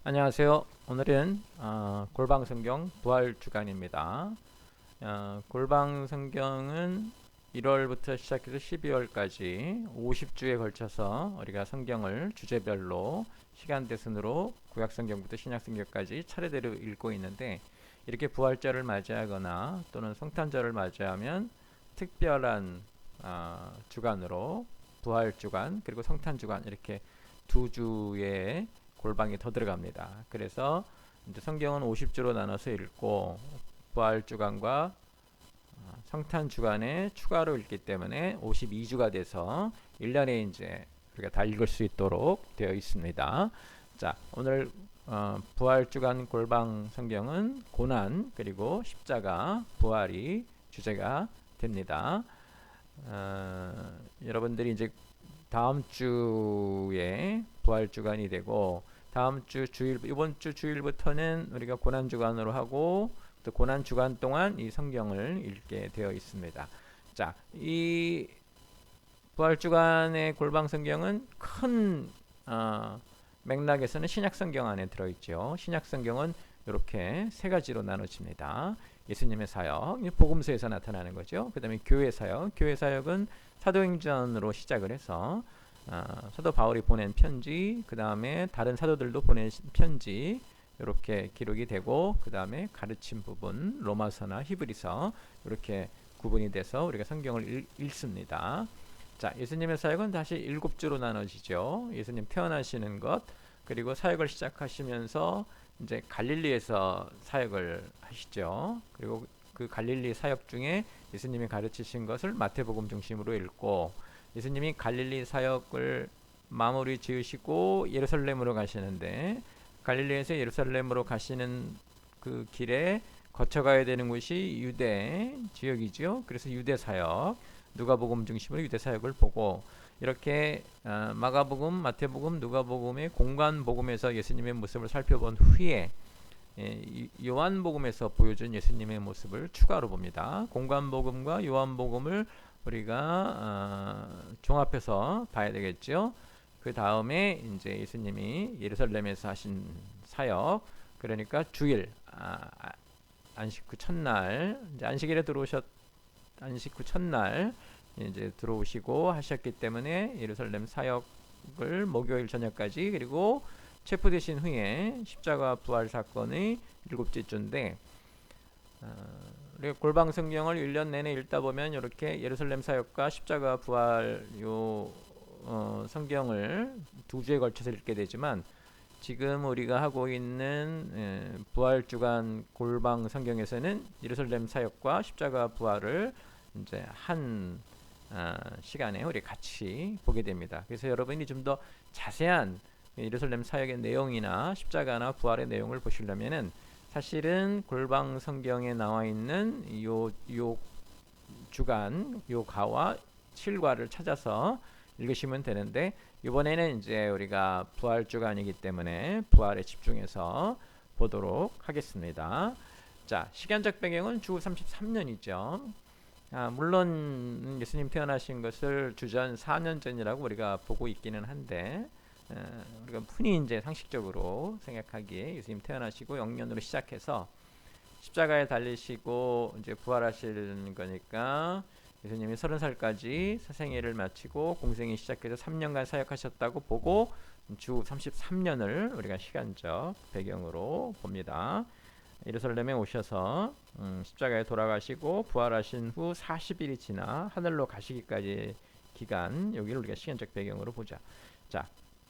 안녕하세요. 오늘은 골방성경 부활 주간입니다. 골방성경은 1월부터 시작해서 12월까지 50주에 걸쳐서 우리가 성경을 주제별로 시간대 순으로 구약성경부터 신약성경까지 차례대로 읽고 있는데, 이렇게 부활절을 맞이하거나 또는 성탄절을 맞이하면 특별한 주간으로 부활주간 그리고 성탄주간, 이렇게 두 주의 골방이 더 들어갑니다. 그래서 이제 성경은 50주로 나눠서 읽고 부활주간과 성탄주간에 추가로 읽기 때문에 52주가 돼서 1년에 이제 우리가 다 읽을 수 있도록 되어 있습니다. 자, 오늘 부활주간 골방 성경은 고난 그리고 십자가 부활이 주제가 됩니다. 여러분들이 이제 다음 주에 부활 주간이 되고, 다음 주 주일, 이번 주 주일부터는 우리가 고난 주간으로 하고, 또 고난 주간 동안 이 성경을 읽게 되어 있습니다. 자, 이 부활 주간의 골방 성경은 큰 맥락에서는 신약 성경 안에 들어 있죠. 신약 성경은 이렇게 세 가지로 나눠집니다. 예수님의 사역, 복음서에서 나타나는 거죠. 그다음에 교회 사역, 교회 사역은 사도행전으로 시작을 해서 사도 바울이 보낸 편지, 그 다음에 다른 사도들도 보낸 편지, 이렇게 기록이 되고, 그 다음에 가르침 부분, 로마서나 히브리서, 이렇게 구분이 돼서 우리가 성경을 읽습니다. 자, 예수님의 사역은 다시 7주로 나눠지죠. 예수님 태어나시는 것, 그리고 사역을 시작하시면서 이제 갈릴리에서 사역을 하시죠. 그리고 그 갈릴리 사역 중에 예수님이 가르치신 것을 마태복음 중심으로 읽고, 예수님이 갈릴리 사역을 마무리 지으시고 예루살렘으로 가시는데, 갈릴리에서 예루살렘으로 가시는 그 길에 거쳐가야 되는 곳이 유대 지역이죠. 그래서 유대 사역, 누가복음 중심으로 유대 사역을 보고, 이렇게 마가복음, 마태복음, 누가복음의 공간 복음에서 예수님의 모습을 살펴본 후에 요한복음에서 보여준 예수님의 모습을 추가로 봅니다. 공간복음과 요한복음을 우리가 종합해서 봐야 되겠죠. 그 다음에 이제 예수님이 예루살렘에서 하신 사역, 그러니까 주일, 안식 후 첫날, 이제 안식일에 안식 후 첫날 이제 들어오시고 하셨기 때문에 예루살렘 사역을 목요일 저녁까지, 그리고 체포되신 후에 십자가 부활 사건의 7째 주인데, 우리가 골방 성경을 1년 내내 읽다 보면 이렇게 예루살렘 사역과 십자가 부활 성경을 두 주에 걸쳐서 읽게 되지만, 지금 우리가 하고 있는 부활 주간 골방 성경에서는 예루살렘 사역과 십자가 부활을 이제 한 시간에 우리 같이 보게 됩니다. 그래서 여러분이 좀 더 자세한 예루살렘 사역의 내용이나 십자가나 부활의 내용을 보시려면은 사실은 골방 성경에 나와 있는 요 주간 요 가와 실과를 찾아서 읽으시면 되는데, 이번에는 이제 우리가 부활 주간이기 때문에 부활에 집중해서 보도록 하겠습니다. 자, 시간적 배경은 주 33년이죠. 물론 예수님 태어나신 것을 주전 4년 전이라고 우리가 보고 있기는 한데, 우리가 흔히 이제 상식적으로 생각하기에 예수님 태어나시고 영년으로 시작해서 십자가에 달리시고 이제 부활하시는 거니까, 예수님이 30살까지 사생애를 마치고 공생이 시작해서 3년간 사역하셨다고 보고 주 33년을 우리가 시간적 배경으로 봅니다. 예루살렘에 오셔서 십자가에 돌아가시고 부활하신 후 40일이 지나 하늘로 가시기까지 기간, 여기를 우리가 시간적 배경으로 보자. 자,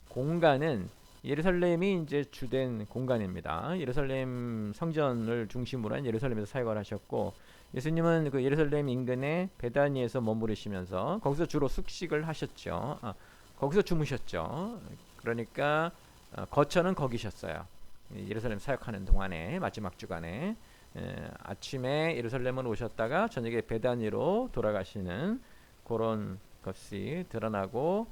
공간은 예루살렘이 이제 주된 공간입니다. 예루살렘 성전을 중심으로 한 예루살렘에서 사역을 하셨고, 예수님은 그 예루살렘 인근의 베다니에서 머무르시면서 거기서 주로 숙식을 하셨죠. 거기서 주무셨죠. 그러니까 거처는 거기셨어요. 예루살렘 사역하는 동안에 마지막 주간에 아침에 예루살렘을 오셨다가 저녁에 베다니로 돌아가시는 그런 것이 드러나고,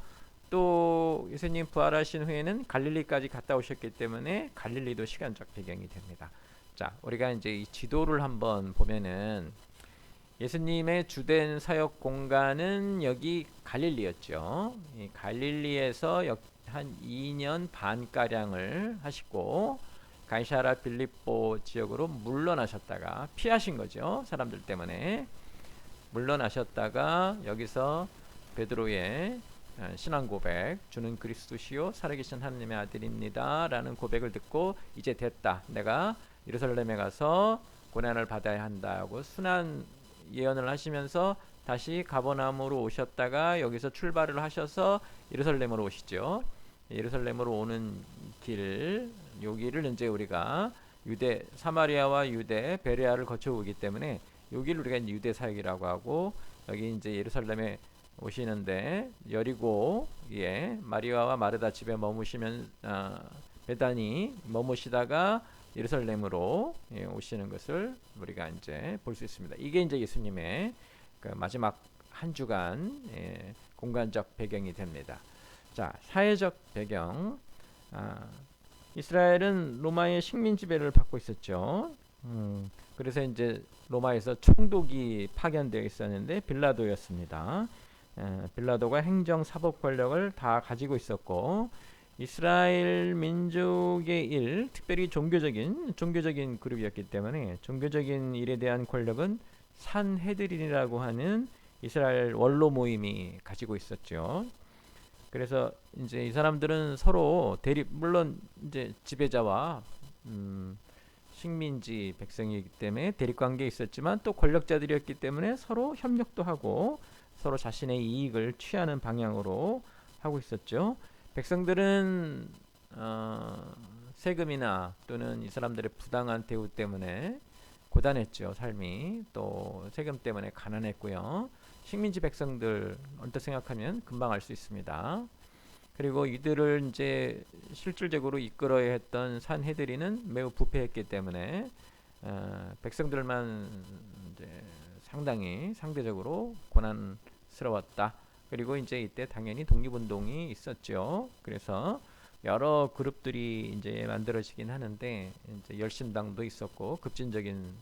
또 예수님 부활하신 후에는 갈릴리까지 갔다 오셨기 때문에 갈릴리도 시간적 배경이 됩니다. 자, 우리가 이제 이 지도를 한번 보면은 예수님의 주된 사역 공간은 여기 갈릴리였죠. 이 갈릴리에서 한 2년 반 가량을 하시고 가이사라 빌립보 지역으로 물러나셨다가 피하신 거죠. 사람들 때문에 물러나셨다가 여기서 베드로의 신앙 고백, 주는 그리스도시요 살아계신 하나님의 아들입니다 라는 고백을 듣고 이제 됐다, 내가 예루살렘에 가서 고난을 받아야 한다고 순한 예언을 하시면서 다시 가버나움으로 오셨다가 여기서 출발을 하셔서 예루살렘으로 오시죠. 예루살렘으로 오는 길, 여기를 이제 우리가 유대, 사마리아와 유대, 베레아를 거쳐 오기 때문에 여기를 우리가 유대 사역이라고 하고, 여기 이제 예루살렘에 오시는데 여리고, 예, 마리아와 마르다 집에 머무시면 베다니 머무시다가 예루살렘으로 오시는 것을 우리가 이제 볼 수 있습니다. 이게 이제 예수님의 그 마지막 한 주간 공간적 배경이 됩니다. 자, 사회적 배경. 이스라엘은 로마의 식민 지배를 받고 있었죠. 그래서 이제 로마에서 총독이 파견되어 있었는데 빌라도였습니다. 빌라도가 행정 사법 권력을 다 가지고 있었고, 이스라엘 민족의 일, 특별히 종교적인 그룹이었기 때문에 종교적인 일에 대한 권력은 산헤드린이라고 하는 이스라엘 원로 모임이 가지고 있었죠. 그래서 이제 이 사람들은 서로 물론 이제 지배자와 식민지 백성이기 때문에 대립 관계에 있었지만 또 권력자들이었기 때문에 서로 협력도 하고 서로 자신의 이익을 취하는 방향으로 하고 있었죠. 백성들은 세금이나 또는 이 사람들의 부당한 대우 때문에 고단했죠. 삶이. 또 세금 때문에 가난했고요. 식민지 백성들 언뜻 생각하면 금방 알 수 있습니다. 그리고 이들을 이제 실질적으로 이끌어야 했던 산헤드린은 매우 부패했기 때문에 백성들만 이제 상대적으로 고난스러웠다. 그리고 이제 이때 당연히 독립운동이 있었죠. 그래서 여러 그룹들이 이제 만들어지긴 하는데, 이제 열심당도 있었고 급진적인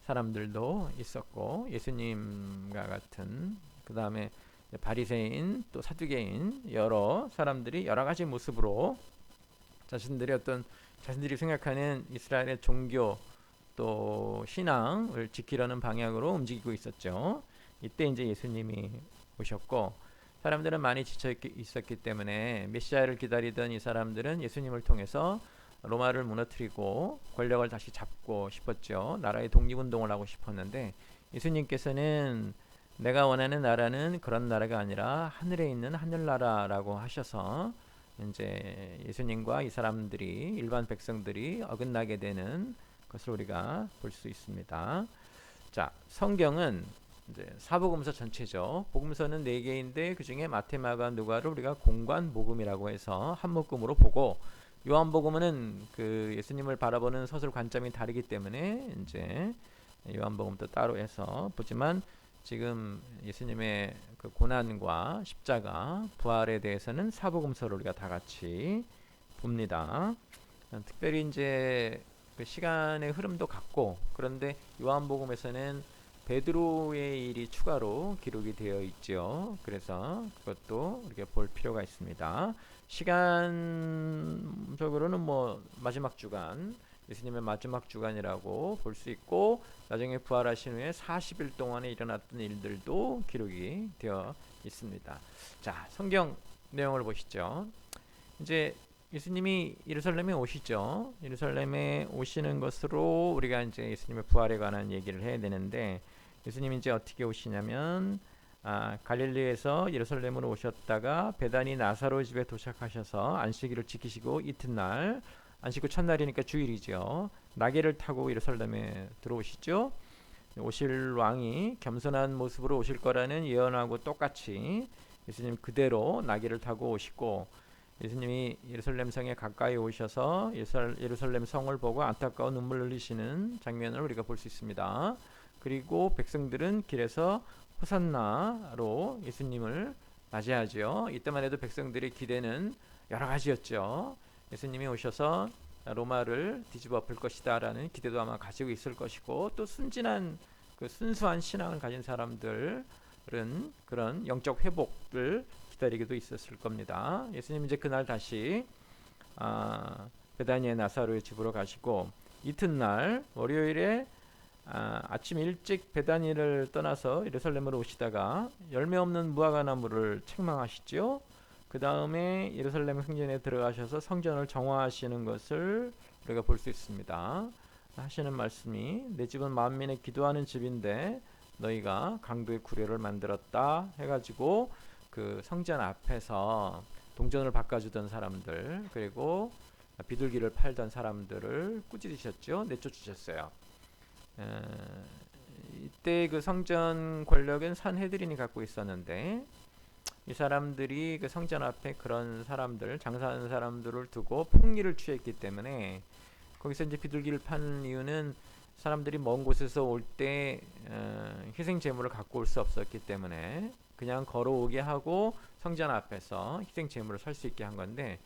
사람들도 있었고, 예수님과 같은, 그 다음에 바리새인, 또 사두개인, 여러 사람들이 여러 가지 모습으로 자신들이 생각하는 이스라엘의 종교 또 신앙을 지키려는 방향으로 움직이고 있었죠. 이때 이제 예수님이 오셨고, 사람들은 많이 지쳐 있었기 때문에 메시아를 기다리던 이 사람들은 예수님을 통해서 로마를 무너뜨리고 권력을 다시 잡고 싶었죠. 나라의 독립운동을 하고 싶었는데, 예수님께서는 내가 원하는 나라는 그런 나라가 아니라 하늘에 있는 하늘나라라고 하셔서 이제 예수님과 이 사람들이, 일반 백성들이 어긋나게 되는 것을 우리가 볼 수 있습니다. 자, 성경은 이제 사복음서 전체죠. 복음서는 4개인데 그 중에 마태, 마가, 누가를 우리가 공관 복음이라고 해서 한 묶음으로 보고, 요한복음은 그 예수님을 바라보는 서술 관점이 다르기 때문에 이제 요한복음도 따로 해서 보지만, 지금 예수님의 그 고난과 십자가, 부활에 대해서는 사복음서를 우리가 다 같이 봅니다. 특별히 이제 그 시간의 흐름도 같고, 그런데 요한복음에서는 베드로의 일이 추가로 기록이 되어 있죠. 그래서 그것도 우리가 볼 필요가 있습니다. 시간적으로는 뭐 마지막 주간, 예수님의 마지막 주간이라고 볼 수 있고, 나중에 부활하신 후에 40일 동안에 일어났던 일들도 기록이 되어 있습니다. 자, 성경 내용을 보시죠. 이제 예수님이 예루살렘에 오시죠. 예루살렘에 오시는 것으로 우리가 이제 예수님의 부활에 관한 얘기를 해야 되는데, 예수님이 이제 어떻게 오시냐면 갈릴리에서 예루살렘으로 오셨다가 베다니 나사로 집에 도착하셔서 안식일을 지키시고, 이튿날 안식 후 첫날이니까 주일이죠. 나귀를 타고 예루살렘에 들어오시죠. 오실 왕이 겸손한 모습으로 오실 거라는 예언하고 똑같이 예수님 그대로 나귀를 타고 오시고, 예수님이 예루살렘 성에 가까이 오셔서 예루살렘 성을 보고 안타까운 눈물 흘리시는 장면을 우리가 볼 수 있습니다. 그리고 백성들은 길에서 호산나로 예수님을 맞이하죠. 이때만 해도 백성들의 기대는 여러 가지였죠. 예수님이 오셔서 로마를 뒤집어 엎을 것이다 라는 기대도 아마 가지고 있을 것이고, 또 순진한 그 순수한 신앙을 가진 사람들은 그런 영적 회복을 기다리기도 있었을 겁니다. 예수님 이제 그날 다시 베다니의 나사로의 집으로 가시고 이튿날 월요일에 아침 일찍 베다니를 떠나서 예루살렘으로 오시다가 열매 없는 무화과 나무를 책망하시죠. 그 다음에 예루살렘 성전에 들어가셔서 성전을 정화하시는 것을 우리가 볼 수 있습니다. 하시는 말씀이 내 집은 만민의 기도하는 집인데 너희가 강도의 구례를 만들었다 해가지고 그 성전 앞에서 동전을 바꿔주던 사람들 그리고 비둘기를 팔던 사람들을 꾸짖으셨죠. 내쫓으셨어요. 이때 그 성전 권력은 산헤드린이 갖고 있었는데 이 사람들이 그 성전 앞에 그런 사람들 장사하는 사람들을 두고 폭리를 취했기 때문에 거기서 이제 비둘기를 파는 이유는 사람들이 먼 곳에서 올 때 희생 제물을 갖고 올 수 없었기 때문에 그냥 걸어오게 하고 성전 앞에서 희생 제물을 살 수 있게 한 건데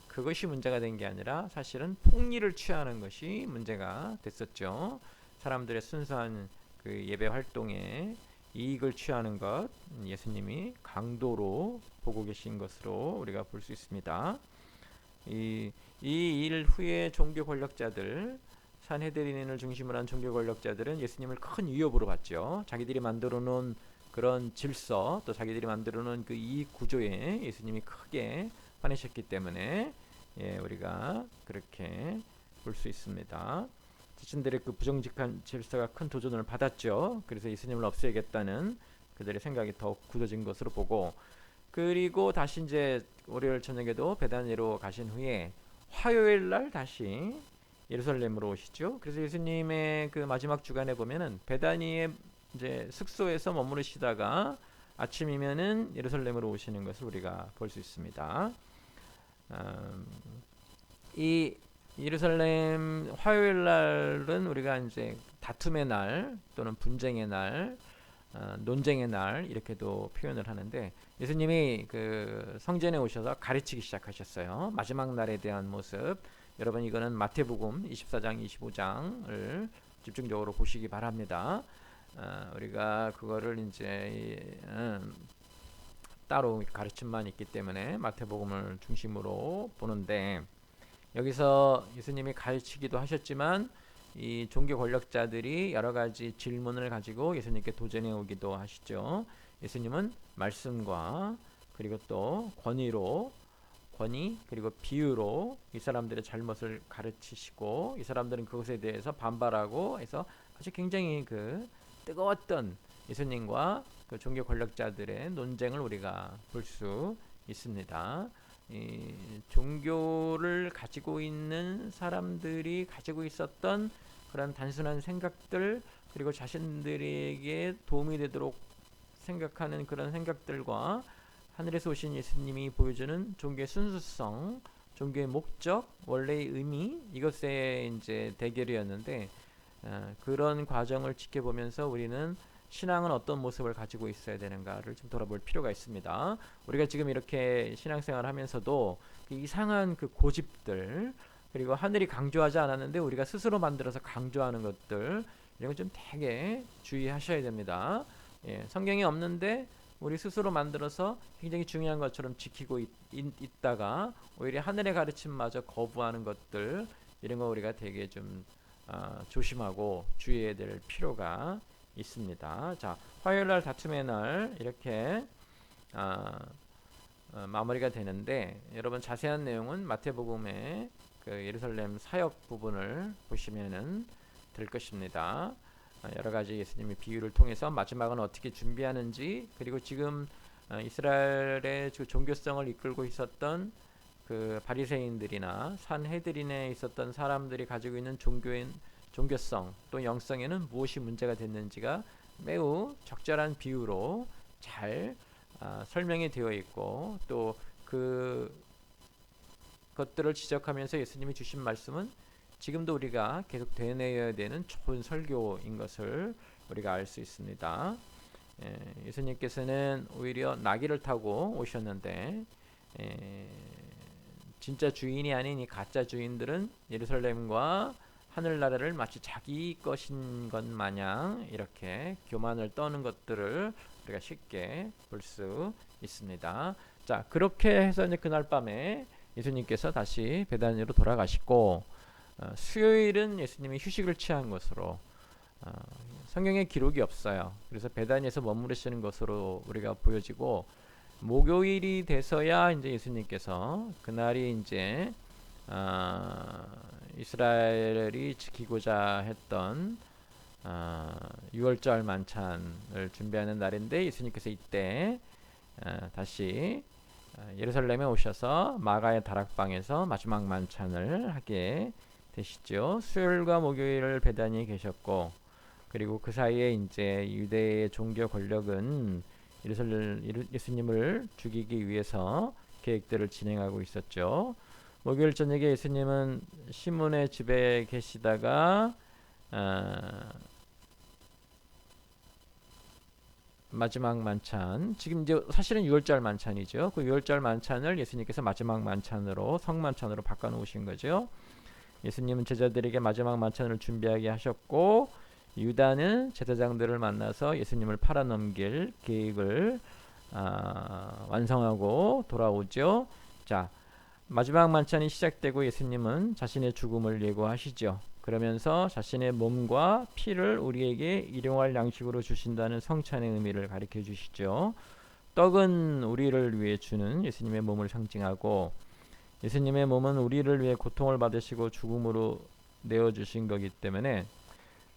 그것이 문제가 된 게 아니라 사실은 폭리를 취하는 것이 문제가 됐었죠. 사람들의 순수한 그 예배 활동에 이익을 취하는 것 예수님이 강도로 보고 계신 것으로 우리가 볼 수 있습니다. 이 일 후에 종교 권력자들 산헤드린을 중심으로 한 종교 권력자들은 예수님을 큰 위협으로 봤죠. 자기들이 만들어 놓은 그런 질서 또 자기들이 만들어 놓은 그 이익 구조에 예수님이 크게 화내셨기 때문에 우리가 그렇게 볼 수 있습니다. 자신들의 그 부정직한 질서가 큰 도전을 받았죠. 그래서 예수님을 없애야겠다는 그들의 생각이 더욱 굳어진 것으로 보고 그리고 다시 이제 월요일 저녁에도 베다니로 가신 후에 화요일 날 다시 예루살렘으로 오시죠. 그래서 예수님의 그 마지막 주간에 보면은 베다니의 이제 숙소에서 머무르시다가 아침이면은 예루살렘으로 오시는 것을 우리가 볼 수 있습니다. 이 예루살렘 화요일 날은 우리가 이제 다툼의 날 또는 분쟁의 날, 논쟁의 날 이렇게도 표현을 하는데 예수님이 그 성전에 오셔서 가르치기 시작하셨어요. 마지막 날에 대한 모습. 여러분 이거는 마태복음 24장, 25장을 집중적으로 보시기 바랍니다. 우리가 그거를 이제 따로 가르침만 있기 때문에 마태복음을 중심으로 보는데 여기서 예수님이 가르치기도 하셨지만 이 종교 권력자들이 여러 가지 질문을 가지고 예수님께 도전해 오기도 하시죠. 예수님은 말씀과 그리고 또 권위 그리고 비유로 이 사람들의 잘못을 가르치시고 이 사람들은 그것에 대해서 반발하고 해서 아주 굉장히 그 뜨거웠던 예수님과 그 종교 권력자들의 논쟁을 우리가 볼 수 있습니다. 이 종교를 가지고 있는 사람들이 가지고 있었던 그런 단순한 생각들 그리고 자신들에게 도움이 되도록 생각하는 그런 생각들과 하늘에서 오신 예수님이 보여주는 종교의 순수성, 종교의 목적, 원래의 의미 이것의 이제 대결이었는데 그런 과정을 지켜보면서 우리는 신앙은 어떤 모습을 가지고 있어야 되는가를 좀 돌아볼 필요가 있습니다. 우리가 지금 이렇게 신앙생활을 하면서도 그 이상한 그 고집들 그리고 하늘이 강조하지 않았는데 우리가 스스로 만들어서 강조하는 것들 이런 거 좀 되게 주의하셔야 됩니다. 성경이 없는데 우리 스스로 만들어서 굉장히 중요한 것처럼 지키고 있다가 오히려 하늘의 가르침마저 거부하는 것들 이런 거 우리가 되게 좀 조심하고 주의해야 될 필요가 있습니다. 자, 화요일날 다툼의 날 이렇게 마무리가 되는데 여러분 자세한 내용은 마태복음의 그 예루살렘 사역 부분을 보시면은 될 것입니다. 여러 가지 예수님의 비유를 통해서 마지막은 어떻게 준비하는지 그리고 지금 이스라엘의 종교성을 이끌고 있었던 그 바리새인들이나 산헤드린에 있었던 사람들이 가지고 있는 종교성 또 영성에는 무엇이 문제가 됐는지가 매우 적절한 비유로 잘 설명이 되어 있고 또 그 것들을 지적하면서 예수님이 주신 말씀은 지금도 우리가 계속 되뇌어야 되는 좋은 설교인 것을 우리가 알 수 있습니다. 예수님께서는 오히려 나귀를 타고 오셨는데 진짜 주인이 아닌 이 가짜 주인들은 예루살렘과 하늘나라를 마치 자기 것인 것 마냥 이렇게 교만을 떠는 것들을 우리가 쉽게 볼 수 있습니다. 자, 그렇게 해서 이제 그날 밤에 예수님께서 다시 베다니로 돌아가시고 수요일은 예수님이 휴식을 취한 것으로 어, 성경에 기록이 없어요. 그래서 베다니에서 머무르시는 것으로 우리가 보여지고 목요일이 돼서야 이제 예수님께서 그날이 이제 이스라엘이 지키고자 했던 6월절 만찬을 준비하는 날인데 예수님께서 이때 다시 예루살렘에 오셔서 마가의 다락방에서 마지막 만찬을 하게 되시죠. 수요일과 목요일을 베다니에 계셨고 그리고 그 사이에 이제 유대의 종교 권력은 예수님을 죽이기 위해서 계획들을 진행하고 있었죠. 목요일 저녁에 예수님은 시몬의 집에 계시다가 마지막 만찬, 지금 이제 사실은 6월절 만찬이죠. 그 6월절 만찬을 예수님께서 마지막 만찬으로 성만찬으로 바꿔 놓으신 거죠. 예수님은 제자들에게 마지막 만찬을 준비하게 하셨고 유다는 제사장들을 만나서 예수님을 팔아넘길 계획을 완성하고 돌아오죠. 자, 마지막 만찬이 시작되고 예수님은 자신의 죽음을 예고하시죠. 그러면서 자신의 몸과 피를 우리에게 일용할 양식으로 주신다는 성찬의 의미를 가르쳐 주시죠. 떡은 우리를 위해 주는 예수님의 몸을 상징하고 예수님의 몸은 우리를 위해 고통을 받으시고 죽음으로 내어 주신 거기 때문에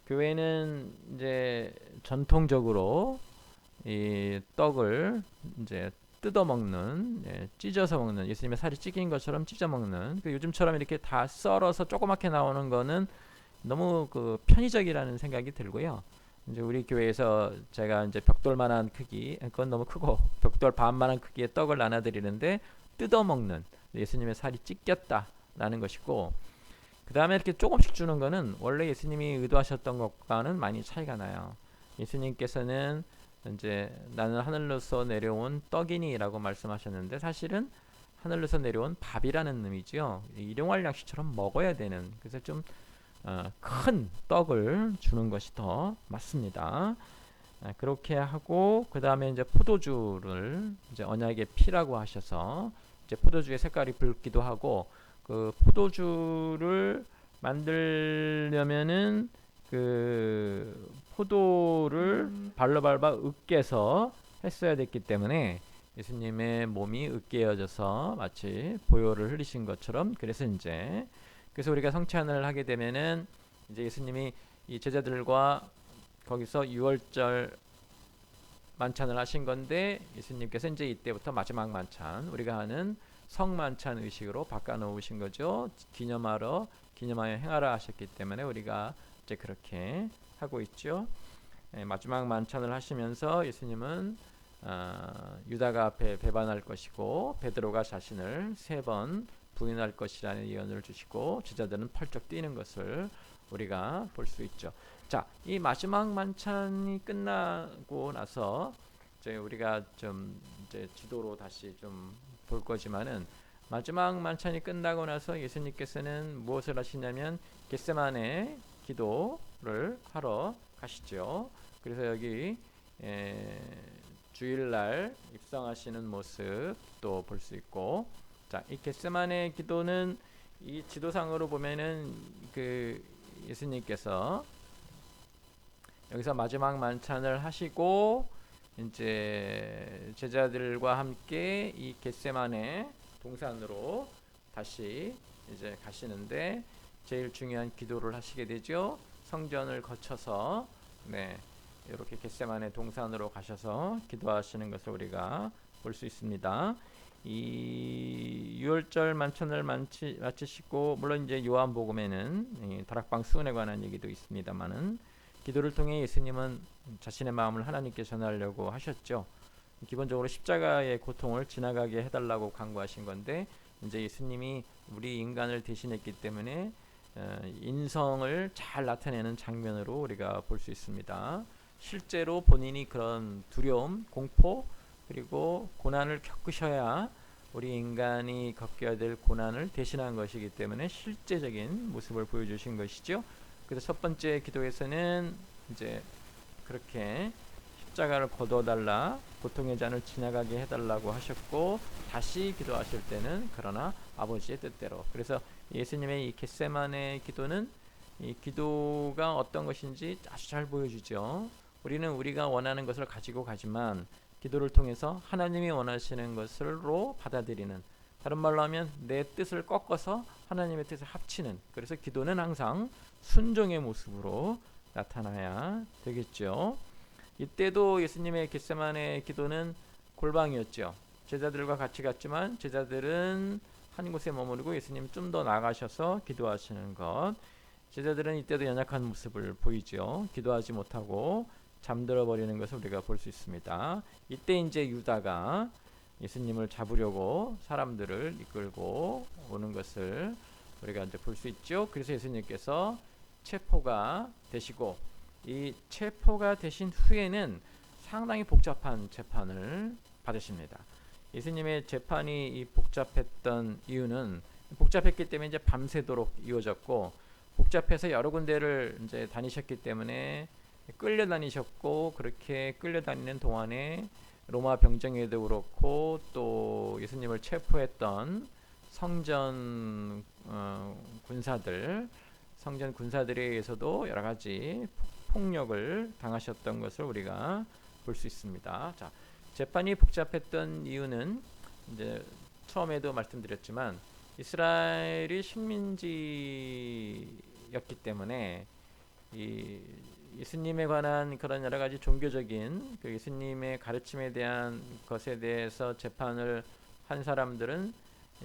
교회는 이제 전통적으로 이 떡을 이제 뜯어 먹는, 찢어서 먹는, 예수님의 살이 찢긴 것처럼 찢어 먹는, 요즘처럼 이렇게 다 썰어서 조그맣게 나오는 거는 너무 그 편의적이라는 생각이 들고요. 이제 우리 교회에서 제가 이제 벽돌만한 크기, 그건 너무 크고 벽돌 반만한 크기의 떡을 나눠드리는데 뜯어 먹는 예수님의 살이 찢겼다라는 것이고, 그 다음에 이렇게 조금씩 주는 거는 원래 예수님이 의도하셨던 것과는 많이 차이가 나요. 예수님께서는 이제 나는 하늘로서 내려온 떡이니라고 말씀하셨는데 사실은 하늘로서 내려온 밥이라는 의미죠. 일용할 양식처럼 먹어야 되는, 그래서 좀 큰 떡을 주는 것이 더 맞습니다. 그렇게 하고 그 다음에 이제 포도주를 이제 언약의 피라고 하셔서 이제 포도주의 색깔이 붉기도 하고, 그 포도주를 만들려면은 그 포도를 발로 밟아 으깨서 했어야 됐기 때문에 예수님의 몸이 으깨어져서 마치 보혈을 흘리신 것처럼, 그래서 우리가 성찬을 하게 되면은 이제 예수님이 이 제자들과 거기서 유월절 만찬을 하신 건데 예수님께서 이제 이때부터 마지막 만찬, 우리가 하는 성만찬 의식으로 바꿔 놓으신 거죠. 기념하여 행하라 하셨기 때문에 우리가 이제 그렇게 하고 있죠. 마지막 만찬을 하시면서 예수님은 유다가 앞에 배반할 것이고 베드로가 자신을 3번 부인할 것이라는 예언을 주시고 제자들은 펄쩍 뛰는 것을 우리가 볼 수 있죠. 자, 이 마지막 만찬이 끝나고 나서 이제 우리가 좀 이제 지도로 다시 좀 볼 거지만은, 마지막 만찬이 끝나고 나서 예수님께서는 무엇을 하시냐면 겟세마네 기도를 하러 가시죠. 그래서 여기 주일날 입성하시는 모습도 볼 수 있고, 자, 이 겟세마네 기도는 이 지도상으로 보면은 그 예수님께서 여기서 마지막 만찬을 하시고 이제 제자들과 함께 이 겟세마네 동산으로 다시 이제 가시는데 제일 중요한 기도를 하시게 되죠. 성전을 거쳐서 이렇게 겟세마네 동산으로 가셔서 기도하시는 것을 우리가 볼 수 있습니다. 이 유월절 만찬을 마치시고, 물론 이제 요한복음에는 다락방 수훈에 관한 얘기도 있습니다만은 기도를 통해 예수님은 자신의 마음을 하나님께 전하려고 하셨죠. 기본적으로 십자가의 고통을 지나가게 해달라고 간구하신 건데, 이제 예수님이 우리 인간을 대신했기 때문에 인성을 잘 나타내는 장면으로 우리가 볼 수 있습니다. 실제로 본인이 그런 두려움, 공포, 그리고 고난을 겪으셔야 우리 인간이 겪어야 될 고난을 대신한 것이기 때문에 실제적인 모습을 보여주신 것이죠. 그래서 첫 번째 기도에서는 이제 그렇게 십자가를 거두어달라, 고통의 잔을 지나가게 해달라고 하셨고, 다시 기도하실 때는 그러나 아버지의 뜻대로. 그래서 예수님의 이 겟세마네 기도는 이 기도가 어떤 것인지 아주 잘 보여주죠. 우리는 우리가 원하는 것을 가지고 가지만 기도를 통해서 하나님이 원하시는 것으로 받아들이는, 다른 말로 하면 내 뜻을 꺾어서 하나님의 뜻을 합치는, 그래서 기도는 항상 순종의 모습으로 나타나야 되겠죠. 이때도 예수님의 겟세마네 기도는 골방이었죠. 제자들과 같이 갔지만 제자들은 한 곳에 머무르고 예수님 좀 더 나가셔서 기도하시는 것. 제자들은 이때도 연약한 모습을 보이죠. 기도하지 못하고 잠들어 버리는 것을 우리가 볼 수 있습니다. 이때 이제 유다가 예수님을 잡으려고 사람들을 이끌고 오는 것을 우리가 이제 볼 수 있죠. 그래서 예수님께서 체포가 되시고, 이 체포가 되신 후에는 상당히 복잡한 재판을 받으십니다. 예수님의 재판이 이 복잡했던 이유는, 복잡했기 때문에 이제 밤새도록 이어졌고, 복잡해서 여러 군데를 이제 다니셨기 때문에 끌려다니셨고, 그렇게 끌려다니는 동안에 로마 병정에도 그렇고 또 예수님을 체포했던 성전 군사들에 의해서도 여러 가지 폭력을 당하셨던 것을 우리가 볼 수 있습니다. 자, 재판이 복잡했던 이유는 이제 처음에도 말씀드렸지만 이스라엘이 식민지였기 때문에 이 예수님에 관한 그런 여러 가지 종교적인 그 예수님의 가르침에 대한 것에 대해서 재판을 한 사람들은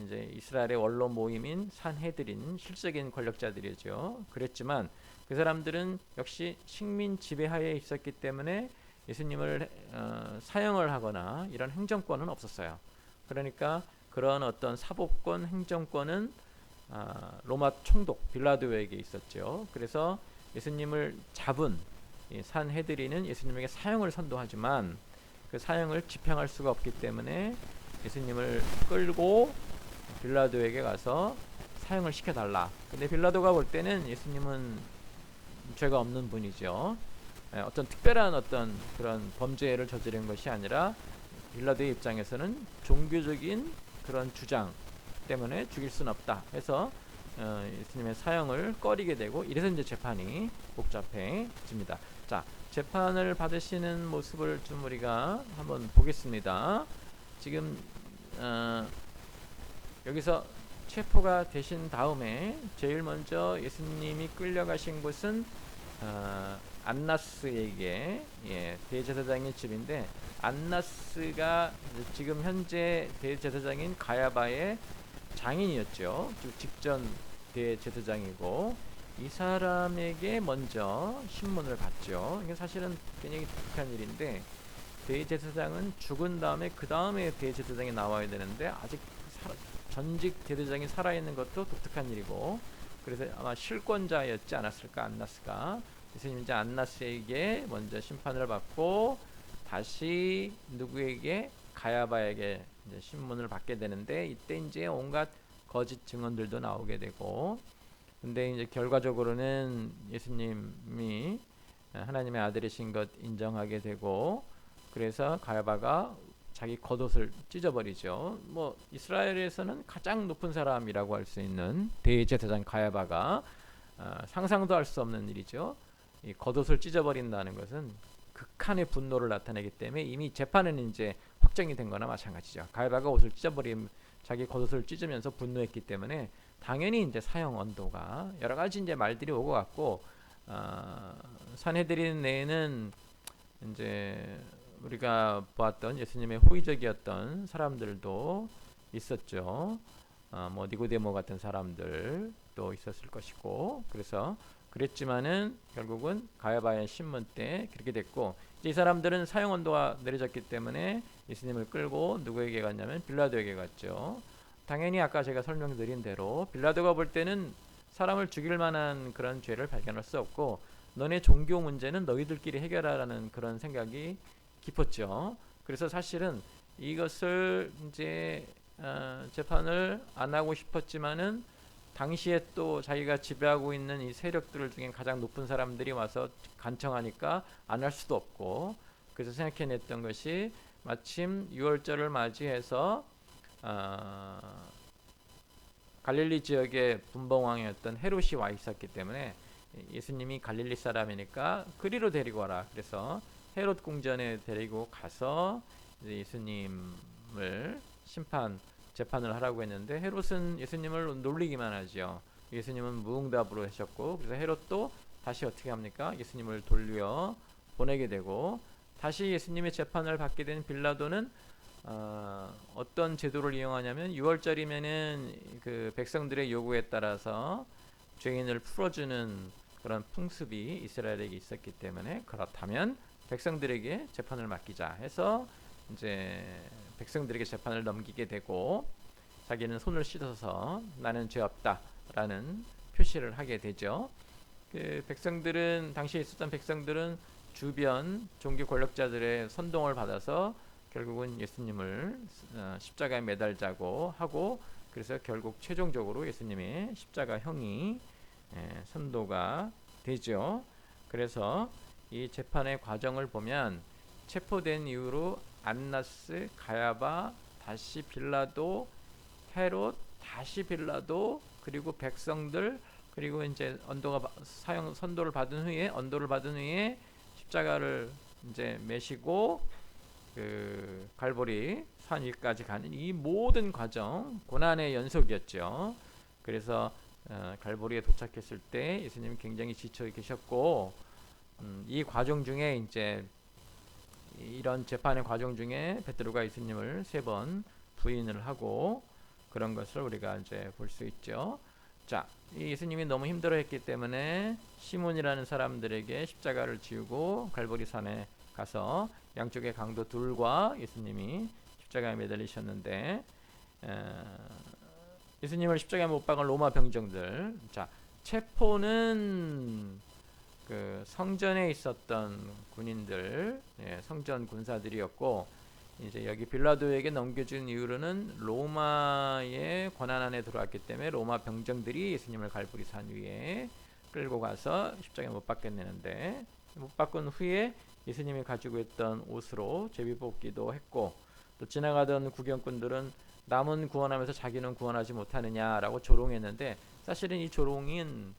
이제 이스라엘의 원로 모임인 산헤드린, 실적인 권력자들이죠. 그랬지만 그 사람들은 역시 식민 지배하에 있었기 때문에 예수님을 사형을 하거나 이런 행정권은 없었어요. 그러니까 그런 어떤 사법권, 행정권은 로마 총독 빌라도에게 있었죠. 그래서 예수님을 잡은 산헤드린은 예수님에게 사형을 선도하지만 그 사형을 집행할 수가 없기 때문에 예수님을 끌고 빌라도에게 가서 사형을 시켜달라. 근데 빌라도가 볼 때는 예수님은 죄가 없는 분이죠. 어떤 특별한 어떤 그런 범죄를 저지른 것이 아니라 빌라도의 입장에서는 종교적인 그런 주장 때문에 죽일 수는 없다 해서 예수님의 사형을 꺼리게 되고, 이래서 이제 재판이 복잡해집니다. 자, 재판을 받으시는 모습을 좀 우리가 한번 보겠습니다. 지금 여기서 체포가 되신 다음에 제일 먼저 예수님이 끌려가신 곳은 안나스에게, 대제사장의 집인데, 안나스가 지금 현재 대제사장인 가야바의 장인이었죠. 직전 대제사장이고, 이 사람에게 먼저 신문을 받죠. 이게 사실은 굉장히 독특한 일인데, 대제사장은 죽은 다음에 그 다음에 대제사장이 나와야 되는데 아직 전직 대제사장이 살아있는 것도 독특한 일이고, 그래서 아마 실권자였지 않았을까, 안나스가. 그래서 이제 안나스에게 먼저 심판을 받고 다시 누구에게, 가야바에게 이제 신문을 받게 되는데, 이때 이제 온갖 거짓 증언들도 나오게 되고, 근데 이제 결과적으로는 예수님이 하나님의 아들이신 것 인정하게 되고, 그래서 가야바가 자기 겉옷을 찢어버리죠. 뭐 이스라엘에서는 가장 높은 사람이라고 할 수 있는 대제사장 가야바가 상상도 할 수 없는 일이죠. 이 겉옷을 찢어버린다는 것은 극한의 분노를 나타내기 때문에 이미 재판은 이제 확정이 된 거나 마찬가지죠. 가야바가 옷을 찢어버림, 자기 겉옷을 찢으면서 분노했기 때문에 당연히 이제 사형 언도가 여러 가지 이제 말들이 오고 갔고, 산헤드린 내에는 이제 우리가 보았던 예수님의 호의적이었던 사람들도 있었죠. 뭐 니고데모 같은 사람들도 있었을 것이고, 그래서 그랬지만은 결국은 가야바의 신문 때 그렇게 됐고, 이제 이 사람들은 사형 언도가 내려졌기 때문에 예수님을 끌고 누구에게 갔냐면 빌라도에게 갔죠. 당연히 아까 제가 설명드린 대로 빌라도가 볼 때는 사람을 죽일 만한 그런 죄를 발견할 수 없고, 너네 종교 문제는 너희들끼리 해결하라는 그런 생각이 깊었죠. 그래서 사실은 이것을 이제 재판을 안 하고 싶었지만은 당시에 또 자기가 지배하고 있는 이 세력들 중에 가장 높은 사람들이 와서 간청하니까 안 할 수도 없고, 그래서 생각해냈던 것이 마침 유월절을 맞이해서 갈릴리 지역의 분봉왕이었던 헤롯이 와 있었기 때문에 예수님이 갈릴리 사람이니까 그리로 데리고 와라. 그래서 헤롯 궁전에 데리고 가서 이제 예수님을 재판을 하라고 했는데 헤롯은 예수님을 놀리기만 하죠. 예수님은 무응답으로 하셨고, 그래서 헤롯도 다시 어떻게 합니까? 예수님을 돌려 보내게 되고, 다시 예수님의 재판을 받게 된 빌라도는 어떤 제도를 이용하냐면 6월절이면은 그 백성들의 요구에 따라서 죄인을 풀어주는 그런 풍습이 이스라엘에 있었기 때문에, 그렇다면 백성들에게 재판을 맡기자 해서 이제 백성들에게 재판을 넘기게 되고, 자기는 손을 씻어서 나는 죄 없다라는 표시를 하게 되죠. 그 백성들은, 당시에 있었던 백성들은 주변 종교 권력자들의 선동을 받아서 결국은 예수님을 십자가에 매달자고 하고, 그래서 결국 최종적으로 예수님의 십자가형이 선도가 되죠. 그래서 이 재판의 과정을 보면 체포된 이후로 안나스, 가야바, 다시 빌라도, 헤롯, 다시 빌라도, 그리고 백성들, 그리고 이제 선도를 받은 후에 십자가를 이제 메시고 그 갈보리 산 위까지 가는 이 모든 과정, 고난의 연속이었죠. 그래서 갈보리에 도착했을 때 예수님이 굉장히 지쳐 계셨고, 이 과정 중에 이제 이런 재판의 과정 중에 베드로가 예수님을 3번 부인을 하고 그런 것을 우리가 이제 볼 수 있죠. 자, 이 예수님이 너무 힘들어했기 때문에 시몬이라는 사람들에게 십자가를 지우고 갈보리 산에 가서 양쪽의 강도 둘과 예수님이 십자가에 매달리셨는데, 예수님을 십자가에 못 박은 로마 병정들, 자, 체포는 그 성전에 있었던 군인들, 성전 군사들이었고, 이제 여기 빌라도에게 넘겨준 이후로는 로마의 권한 안에 들어왔기 때문에 로마 병정들이 예수님을 갈보리 산 위에 끌고 가서 십자가에 못 박겠는데, 못 박은 후에 예수님이 가지고 있던 옷으로 제비뽑기도 했고, 또 지나가던 구경꾼들은 남은 구원하면서 자기는 구원하지 못하느냐라고 조롱했는데, 사실은 이 조롱은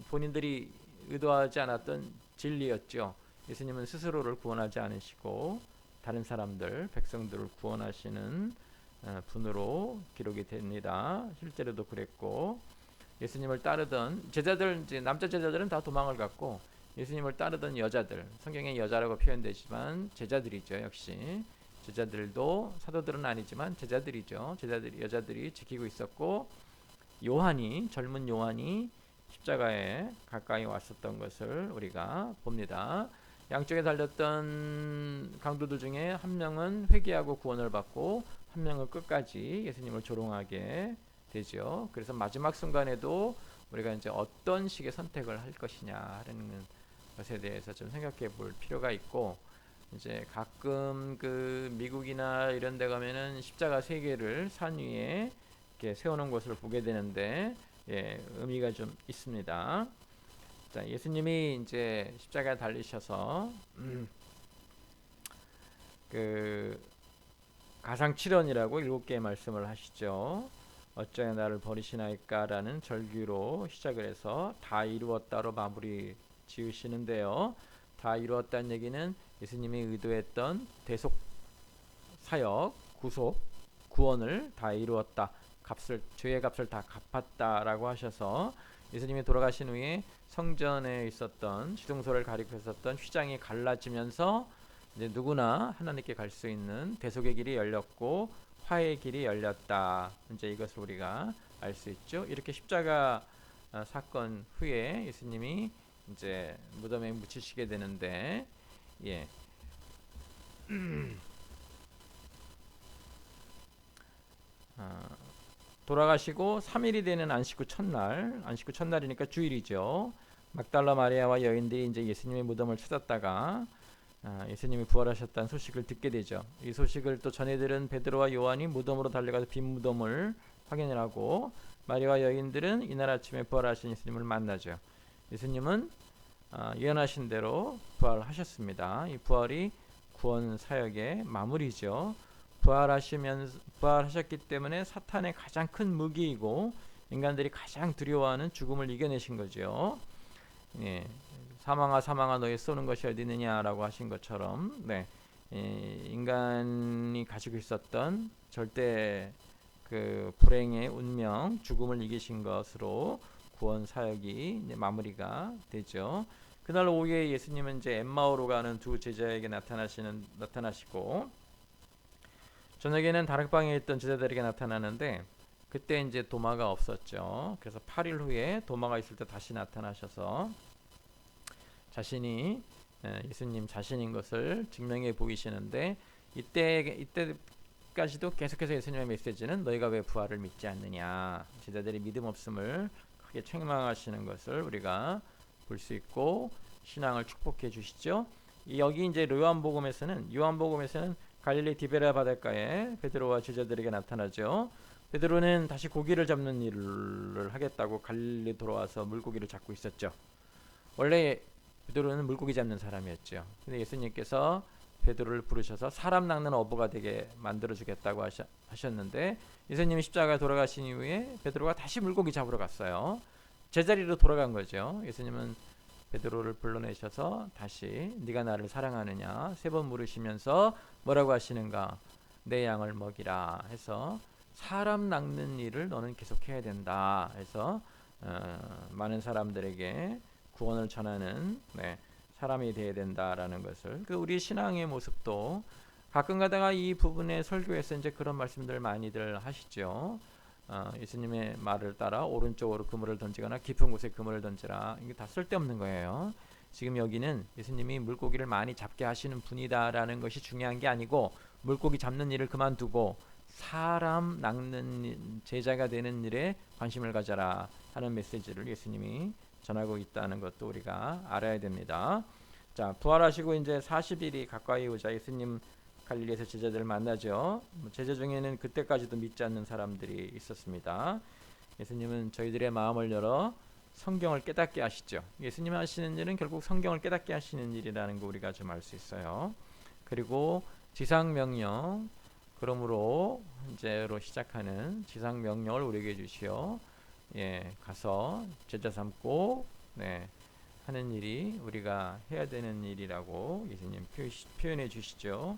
본인들이 의도하지 않았던 진리였죠. 예수님은 스스로를 구원하지 않으시고 다른 사람들, 백성들을 구원하시는 분으로 기록이 됩니다. 실제로도 그랬고, 예수님을 따르던 제자들, 이제 남자 제자들은 다 도망을 갔고, 예수님을 따르던 여자들, 성경에 여자라고 표현되지만 제자들이죠. 역시 제자들도, 사도들은 아니지만 제자들이죠. 여자들이 지키고 있었고, 젊은 요한이 십자가에 가까이 왔었던 것을 우리가 봅니다. 양쪽에 달렸던 강도들 중에 한 명은 회개하고 구원을 받고, 한 명은 끝까지 예수님을 조롱하게 되죠. 그래서 마지막 순간에도 우리가 이제 어떤 식의 선택을 할 것이냐 하는 것에 대해서 좀 생각해 볼 필요가 있고, 이제 가끔 그 미국이나 이런 데 가면은 십자가 3개를 산 위에 이렇게 세우는 것을 보게 되는데, 의미가 좀 있습니다. 자, 예수님이 이제 십자가에 달리셔서 그 가상칠언이라고 7개의 말씀을 하시죠. 어쩌여 나를 버리시나이까라는 절규로 시작을 해서 다 이루었다로 마무리 지으시는데요. 다 이루었다는 얘기는 예수님이 의도했던 대속 사역, 구속, 구원을 다 이루었다. 죄의 값을 다 갚았다라고 하셔서, 예수님이 돌아가신 후에 성전에 있었던 지성소를 가리고 있었던 휘장이 갈라지면서 이제 누구나 하나님께 갈 수 있는 대속의 길이 열렸고 화해의 길이 열렸다. 이제 이것을 우리가 알 수 있죠. 이렇게 십자가 사건 후에 예수님이 이제 무덤에 묻히시게 되는데, 돌아가시고 3일이 되는 안식구 첫날이니까 주일이죠. 막달라 마리아와 여인들이 이제 예수님의 무덤을 찾았다가 예수님이 부활하셨다는 소식을 듣게 되죠. 이 소식을 또 전해들은 베드로와 요한이 무덤으로 달려가서 빈 무덤을 확인을 하고, 마리아와 여인들은 이날 아침에 부활하신 예수님을 만나죠. 예수님은 예언하신 대로 부활하셨습니다. 이 부활이 구원 사역의 마무리죠. 부활하셨기 때문에 사탄의 가장 큰 무기이고 인간들이 가장 두려워하는 죽음을 이겨내신 거죠. 예, 사망아 사망아 너희 쏘는 것이 어디 있느냐라고 하신 것처럼 네, 인간이 가지고 있었던 절대 그 불행의 운명 죽음을 이기신 것으로 구원 사역이 이제 마무리가 되죠. 그날 오후에 예수님은 이제 엠마오로 가는 두 제자에게 나타나시고 저녁에는 다락방에 있던 제자들에게 나타나는데 그때 이제 도마가 없었죠. 그래서 8일 후에 도마가 있을 때 다시 나타나셔서 자신이 예수님 자신인 것을 증명해 보이시는데 이때까지도 계속해서 예수님의 메시지는 너희가 왜 부활을 믿지 않느냐, 제자들이 믿음 없음을 크게 책망하시는 것을 우리가 볼 수 있고 신앙을 축복해 주시죠. 여기 이제 요한복음에서는 갈릴리 디베라 바닷가에 베드로와 제자들에게 나타나죠. 베드로는 다시 고기를 잡는 일을 하겠다고 갈릴리 돌아와서 물고기를 잡고 있었죠. 원래 베드로는 물고기 잡는 사람이었죠. 근데 예수님께서 베드로를 부르셔서 사람 낚는 어부가 되게 만들어 주겠다고 하셨는데 예수님이 십자가에 돌아가신 이후에 베드로가 다시 물고기 잡으러 갔어요. 제자리로 돌아간 거죠. 예수님은 베드로를 불러내셔서 다시 네가 나를 사랑하느냐 3번 물으시면서 뭐라고 하시는가, 내 양을 먹이라 해서 사람 낚는 일을 너는 계속해야 된다 해서 많은 사람들에게 구원을 전하는 사람이 되어야 된다라는 것을, 우리 신앙의 모습도 가끔 가다가 이 부분의 설교에서 이제 그런 말씀들 많이들 하시죠. 예수님의 말을 따라 오른쪽으로 그물을 던지거나 깊은 곳에 그물을 던지라. 이게 다 쓸데없는 거예요. 지금 여기는 예수님이 물고기를 많이 잡게 하시는 분이다라는 것이 중요한 게 아니고 물고기 잡는 일을 그만두고 사람 낚는 제자가 되는 일에 관심을 가져라 하는 메시지를 예수님이 전하고 있다는 것도 우리가 알아야 됩니다. 자, 부활하시고 이제 40일이 가까이 오자 예수님 갈릴리에서 제자들을 만나죠. 제자 중에는 그때까지도 믿지 않는 사람들이 있었습니다. 예수님은 저희들의 마음을 열어 성경을 깨닫게 하시죠. 예수님 하시는 일은 결국 성경을 깨닫게 하시는 일이라는 거 우리가 좀 알 수 있어요. 그리고 지상명령, 그러므로 이제로 시작하는 지상명령을 우리에게 주시어 가서 제자 삼고 하는 일이 우리가 해야 되는 일이라고 예수님 표현해 주시죠.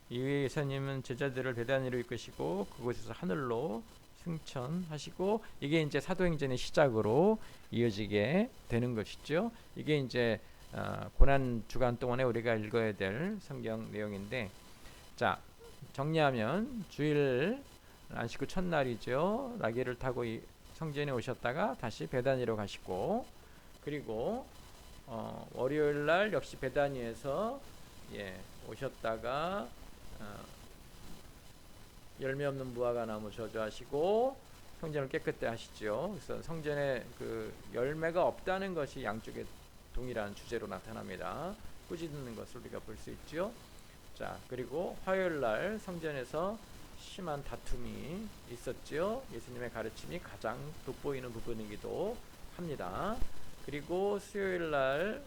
이후에 예수님은 제자들을 베다니로 이끄시고 그곳에서 하늘로 승천하시고 이게 이제 사도행전의 시작으로 이어지게 되는 것이죠. 이게 이제 고난 주간 동안에 우리가 읽어야 될 성경 내용인데, 자 정리하면 주일 안식 후 첫날이죠. 나귀를 타고 성전에 오셨다가 다시 베다니로 가시고, 그리고 월요일 날 역시 베다니에서 오셨다가 열매 없는 무화과 나무 저주하시고 성전을 깨끗게 하시죠. 그래서 성전에 그 열매가 없다는 것이 양쪽에 동일한 주제로 나타납니다. 꾸짖는 것을 우리가 볼 수 있죠. 자, 그리고 화요일 날 성전에서 심한 다툼이 있었죠. 예수님의 가르침이 가장 돋보이는 부분이기도 합니다. 그리고 수요일 날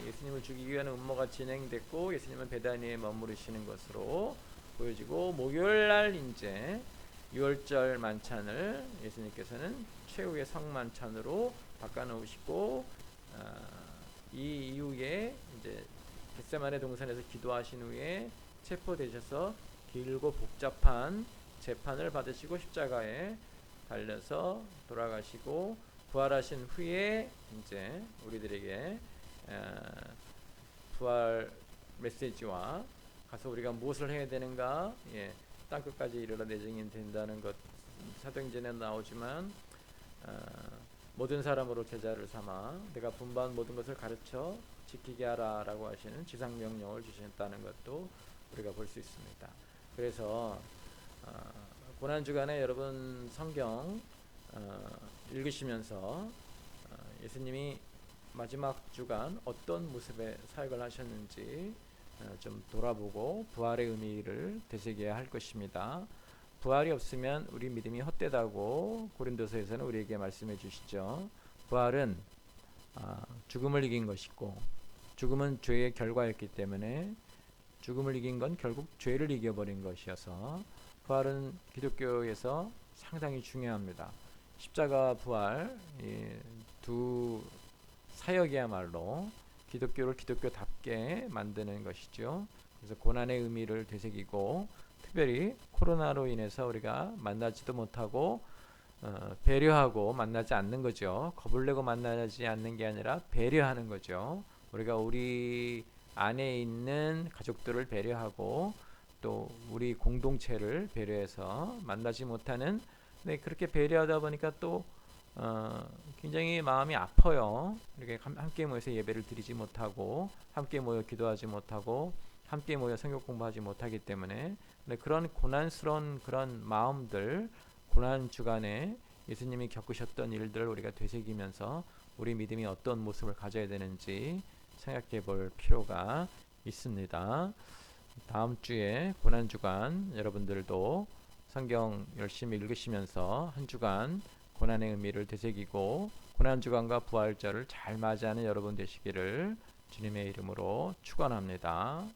예수님을 죽이기 위한 음모가 진행됐고 예수님은 베다니에 머무르시는 것으로 보여지고, 목요일 날 이제 유월절 만찬을 예수님께서는 최후의 성만찬으로 바꿔놓으시고 이 이후에 이제 겟세마네 동산에서 기도하신 후에 체포되셔서 길고 복잡한 재판을 받으시고 십자가에 달려서 돌아가시고 부활하신 후에 이제 우리들에게 부활 메시지와 가서 우리가 무엇을 해야 되는가, 땅 끝까지 이르러 내 증인 된다는 것 사도행전에 나오지만 모든 사람으로 제자를 삼아 내가 분반 모든 것을 가르쳐 지키게 하라 라고 하시는 지상명령을 주셨다는 것도 우리가 볼 수 있습니다. 그래서 고난주간에 여러분 성경 읽으시면서 예수님이 마지막 주간 어떤 모습의 사역을 하셨는지 좀 돌아보고 부활의 의미를 되새겨야 할 것입니다. 부활이 없으면 우리 믿음이 헛되다고 고린도서에서는 우리에게 말씀해 주시죠. 부활은 죽음을 이긴 것이고 죽음은 죄의 결과였기 때문에 죽음을 이긴 건 결국 죄를 이겨버린 것이어서 부활은 기독교에서 상당히 중요합니다. 십자가 부활 이 두 사역이야말로 기독교를 기독교답게 만드는 것이죠. 그래서 고난의 의미를 되새기고 특별히 코로나로 인해서 우리가 만나지도 못하고 배려하고 만나지 않는 거죠. 겁을 내고 만나지 않는 게 아니라 배려하는 거죠. 우리가 우리 안에 있는 가족들을 배려하고 또 우리 공동체를 배려해서 만나지 못하는, 네, 그렇게 배려하다 보니까 또 굉장히 마음이 아파요. 이렇게 함께 모여서 예배를 드리지 못하고 함께 모여 기도하지 못하고 함께 모여 성경 공부하지 못하기 때문에, 네, 그런 고난스러운 그런 마음들, 고난 주간에 예수님이 겪으셨던 일들을 우리가 되새기면서 우리 믿음이 어떤 모습을 가져야 되는지 생각해 볼 필요가 있습니다. 다음 주에 고난 주간 여러분들도 성경 열심히 읽으시면서 한 주간 고난의 의미를 되새기고 고난 주간과 부활절을 잘 맞이하는 여러분 되시기를 주님의 이름으로 축원합니다.